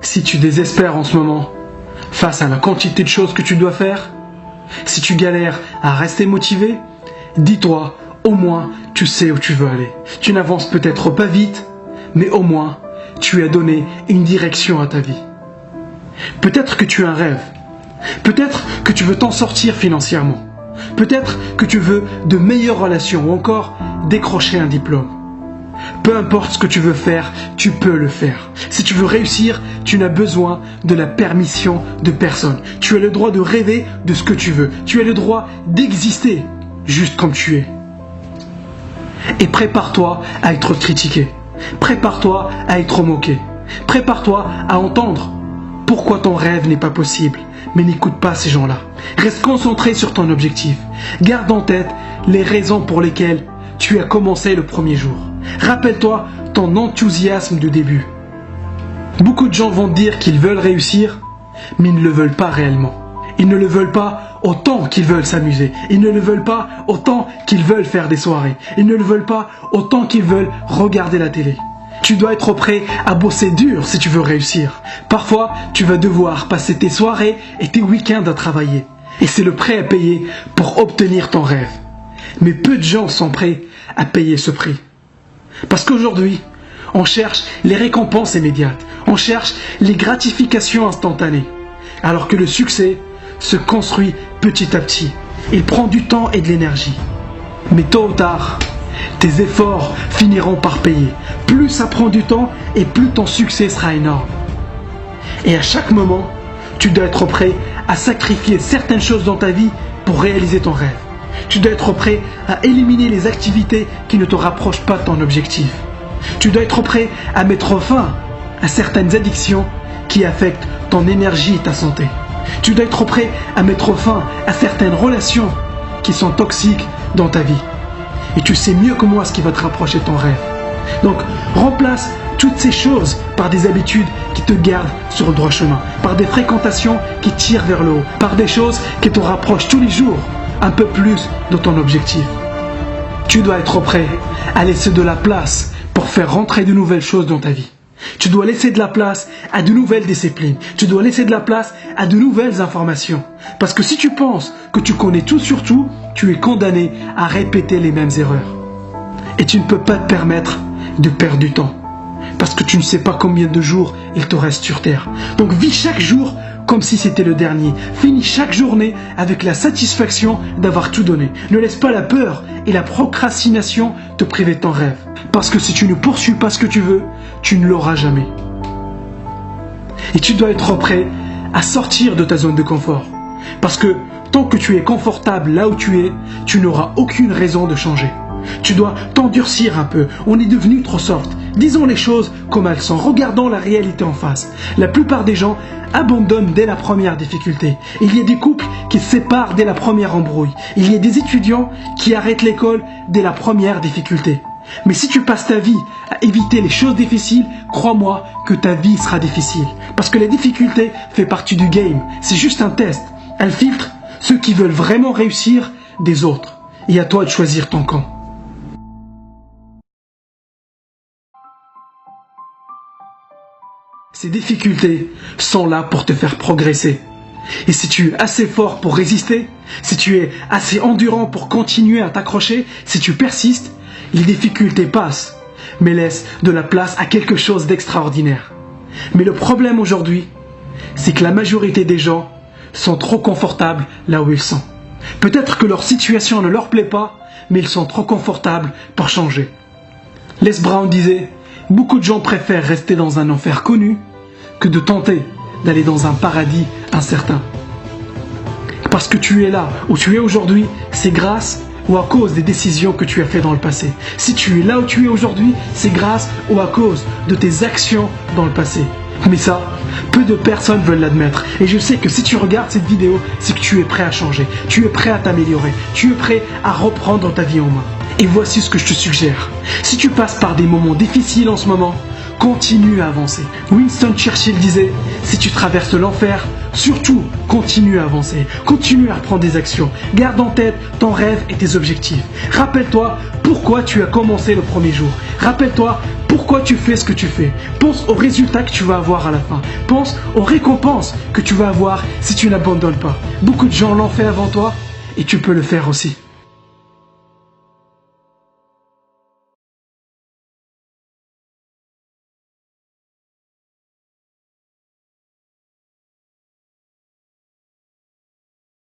Si tu désespères en ce moment, face à la quantité de choses que tu dois faire, si tu galères à rester motivé, dis-toi, au moins tu sais où tu veux aller. Tu n'avances peut-être pas vite, mais au moins tu as donné une direction à ta vie. Peut-être que tu as un rêve, peut-être que tu veux t'en sortir financièrement, peut-être que tu veux de meilleures relations ou encore décrocher un diplôme. Peu importe ce que tu veux faire, tu peux le faire. Si tu veux réussir, tu n'as besoin de la permission de personne. Tu as le droit de rêver de ce que tu veux. Tu as le droit d'exister juste comme tu es. Et prépare-toi à être critiqué. Prépare-toi à être moqué. Prépare-toi à entendre pourquoi ton rêve n'est pas possible. Mais n'écoute pas ces gens-là. Reste concentré sur ton objectif. Garde en tête les raisons pour lesquelles tu as commencé le premier jour. Rappelle-toi ton enthousiasme du début. Beaucoup de gens vont dire qu'ils veulent réussir, mais ils ne le veulent pas réellement. Ils ne le veulent pas autant qu'ils veulent s'amuser. Ils ne le veulent pas autant qu'ils veulent faire des soirées. Ils ne le veulent pas autant qu'ils veulent regarder la télé. Tu dois être prêt à bosser dur si tu veux réussir. Parfois, tu vas devoir passer tes soirées et tes week-ends à travailler. Et c'est le prix à payer pour obtenir ton rêve. Mais peu de gens sont prêts à payer ce prix. Parce qu'aujourd'hui, on cherche les récompenses immédiates. On cherche les gratifications instantanées. Alors que le succès se construit petit à petit. Il prend du temps et de l'énergie. Mais tôt ou tard, tes efforts finiront par payer. Plus ça prend du temps et plus ton succès sera énorme. Et à chaque moment, tu dois être prêt à sacrifier certaines choses dans ta vie pour réaliser ton rêve. Tu dois être prêt à éliminer les activités qui ne te rapprochent pas de ton objectif. Tu dois être prêt à mettre fin à certaines addictions qui affectent ton énergie et ta santé. Tu dois être prêt à mettre fin à certaines relations qui sont toxiques dans ta vie. Et tu sais mieux que moi ce qui va te rapprocher de ton rêve. Donc, remplace toutes ces choses par des habitudes qui te gardent sur le droit chemin, par des fréquentations qui tirent vers le haut, par des choses qui te rapprochent tous les jours un peu plus de ton objectif. Tu dois être prêt à laisser de la place pour faire rentrer de nouvelles choses dans ta vie. Tu dois laisser de la place à de nouvelles disciplines. Tu dois laisser de la place à de nouvelles informations. Parce que si tu penses que tu connais tout sur tout, tu es condamné à répéter les mêmes erreurs. Et tu ne peux pas te permettre de perdre du temps. Parce que tu ne sais pas combien de jours il te reste sur Terre. Donc vis chaque jour comme si c'était le dernier. Finis chaque journée avec la satisfaction d'avoir tout donné. Ne laisse pas la peur et la procrastination te priver de ton rêve. Parce que si tu ne poursuis pas ce que tu veux, tu ne l'auras jamais. Et tu dois être prêt à sortir de ta zone de confort. Parce que tant que tu es confortable là où tu es, tu n'auras aucune raison de changer. Tu dois t'endurcir un peu. On est devenu trop soft. Disons les choses comme elles sont. Regardons la réalité en face. La plupart des gens abandonnent dès la première difficulté. Il y a des couples qui se séparent dès la première embrouille. Il y a des étudiants qui arrêtent l'école dès la première difficulté. Mais si tu passes ta vie à éviter les choses difficiles, crois-moi que ta vie sera difficile. Parce que la difficulté fait partie du game. C'est juste un test. Elle filtre ceux qui veulent vraiment réussir des autres. Et à toi de choisir ton camp. Ces difficultés sont là pour te faire progresser. Et si tu es assez fort pour résister, si tu es assez endurant pour continuer à t'accrocher, si tu persistes, les difficultés passent, mais laissent de la place à quelque chose d'extraordinaire. Mais le problème aujourd'hui, c'est que la majorité des gens sont trop confortables là où ils sont. Peut-être que leur situation ne leur plaît pas, mais ils sont trop confortables pour changer. Les Brown disait: beaucoup de gens préfèrent rester dans un enfer connu que de tenter d'aller dans un paradis incertain. Parce que tu es là où tu es aujourd'hui, c'est grâce ou à cause des décisions que tu as faites dans le passé. Si tu es là où tu es aujourd'hui, c'est grâce ou à cause de tes actions dans le passé. Mais ça, peu de personnes veulent l'admettre. Et je sais que si tu regardes cette vidéo, c'est que tu es prêt à changer. Tu es prêt à t'améliorer. Tu es prêt à reprendre ta vie en main. Et voici ce que je te suggère. Si tu passes par des moments difficiles en ce moment, continue à avancer. Winston Churchill disait, si tu traverses l'enfer, surtout continue à avancer, continue à reprendre des actions. Garde en tête ton rêve et tes objectifs. Rappelle-toi pourquoi tu as commencé le premier jour. Rappelle-toi pourquoi tu fais ce que tu fais. Pense aux résultats que tu vas avoir à la fin. Pense aux récompenses que tu vas avoir si tu n'abandonnes pas. Beaucoup de gens l'ont fait avant toi et tu peux le faire aussi.